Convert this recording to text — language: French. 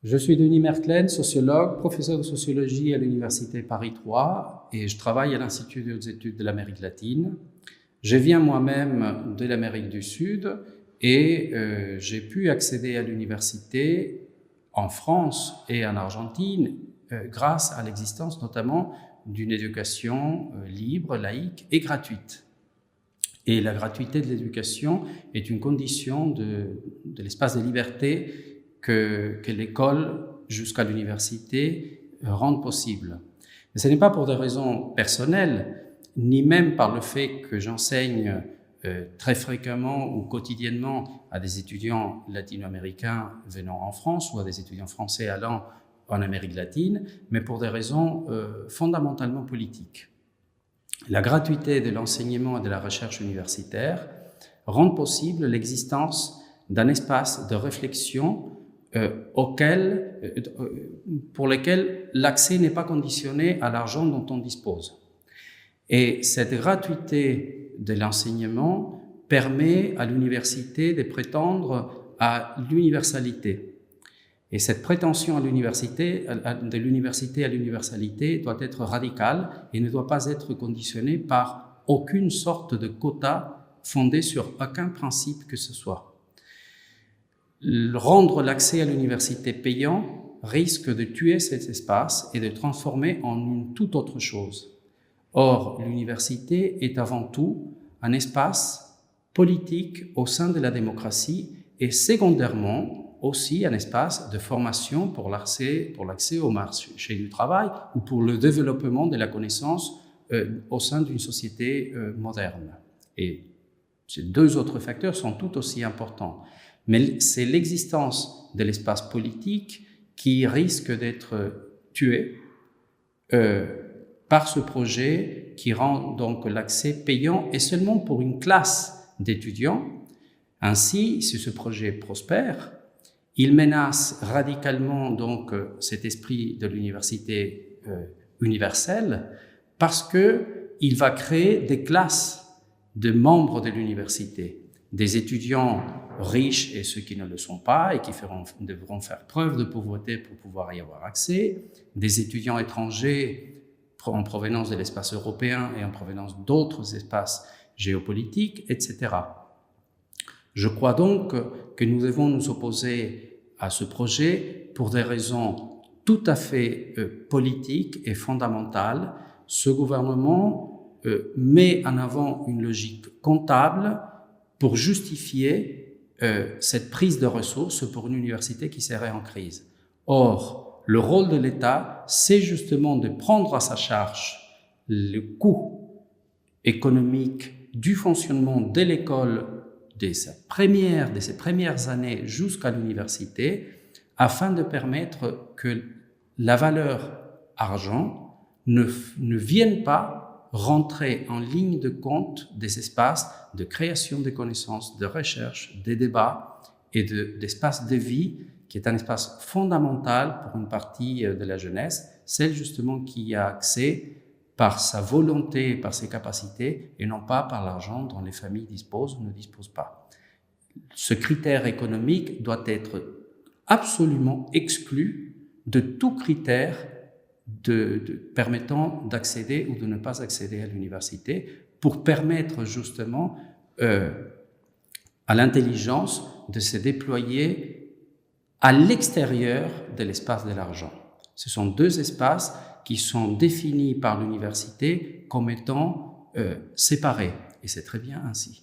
Je suis Denis Mertlen, sociologue, professeur de sociologie à l'Université Paris 3 et je travaille à l'Institut des hautes études de l'Amérique latine. Je viens moi-même de l'Amérique du Sud et j'ai pu accéder à l'université en France et en Argentine grâce à l'existence notamment d'une éducation libre, laïque et gratuite. Et la gratuité de l'éducation est une condition de l'espace de liberté que l'école jusqu'à l'université rendent possible. Mais ce n'est pas pour des raisons personnelles, ni même par le fait que j'enseigne très fréquemment ou quotidiennement à des étudiants latino-américains venant en France ou à des étudiants français allant en Amérique latine, mais pour des raisons fondamentalement politiques. La gratuité de l'enseignement et de la recherche universitaire rend possible l'existence d'un espace de réflexion pour lequel l'accès n'est pas conditionné à l'argent dont on dispose. Et cette gratuité de l'enseignement permet à l'université de prétendre à l'universalité. Et cette prétention de l'université à l'universalité doit être radicale et ne doit pas être conditionnée par aucune sorte de quota fondé sur aucun principe que ce soit. Rendre l'accès à l'université payant risque de tuer cet espace et de transformer en une toute autre chose. Or, l'université est avant tout un espace politique au sein de la démocratie et secondairement aussi un espace de formation pour l'accès au marché du travail ou pour le développement de la connaissance au sein d'une société moderne. Et ces deux autres facteurs sont tout aussi importants. Mais c'est l'existence de l'espace politique qui risque d'être tuée par ce projet qui rend donc l'accès payant et seulement pour une classe d'étudiants. Ainsi, si ce projet prospère, il menace radicalement donc cet esprit de l'université universelle parce que il va créer des classes de membres de l'université, des étudiants riches et ceux qui ne le sont pas et qui devront faire preuve de pauvreté pour pouvoir y avoir accès, des étudiants étrangers en provenance de l'espace européen et en provenance d'autres espaces géopolitiques, etc. Je crois donc que nous devons nous opposer à ce projet pour des raisons tout à fait politiques et fondamentales. Ce gouvernement met en avant une logique comptable pour justifier cette prise de ressources pour une université qui serait en crise. Or, le rôle de l'État, c'est justement de prendre à sa charge le coût économique du fonctionnement de l'école de ses premières années jusqu'à l'université, afin de permettre que la valeur argent ne vienne pas rentrer en ligne de compte des espaces de création de connaissances, de recherche, des débats et d'espaces de vie, qui est un espace fondamental pour une partie de la jeunesse, celle justement qui y a accès par sa volonté, par ses capacités, et non pas par l'argent dont les familles disposent ou ne disposent pas. Ce critère économique doit être absolument exclu de tout critère permettant d'accéder ou de ne pas accéder à l'université pour permettre justement à l'intelligence de se déployer à l'extérieur de l'espace de l'argent. Ce sont deux espaces qui sont définis par l'université comme étant séparés, et c'est très bien ainsi.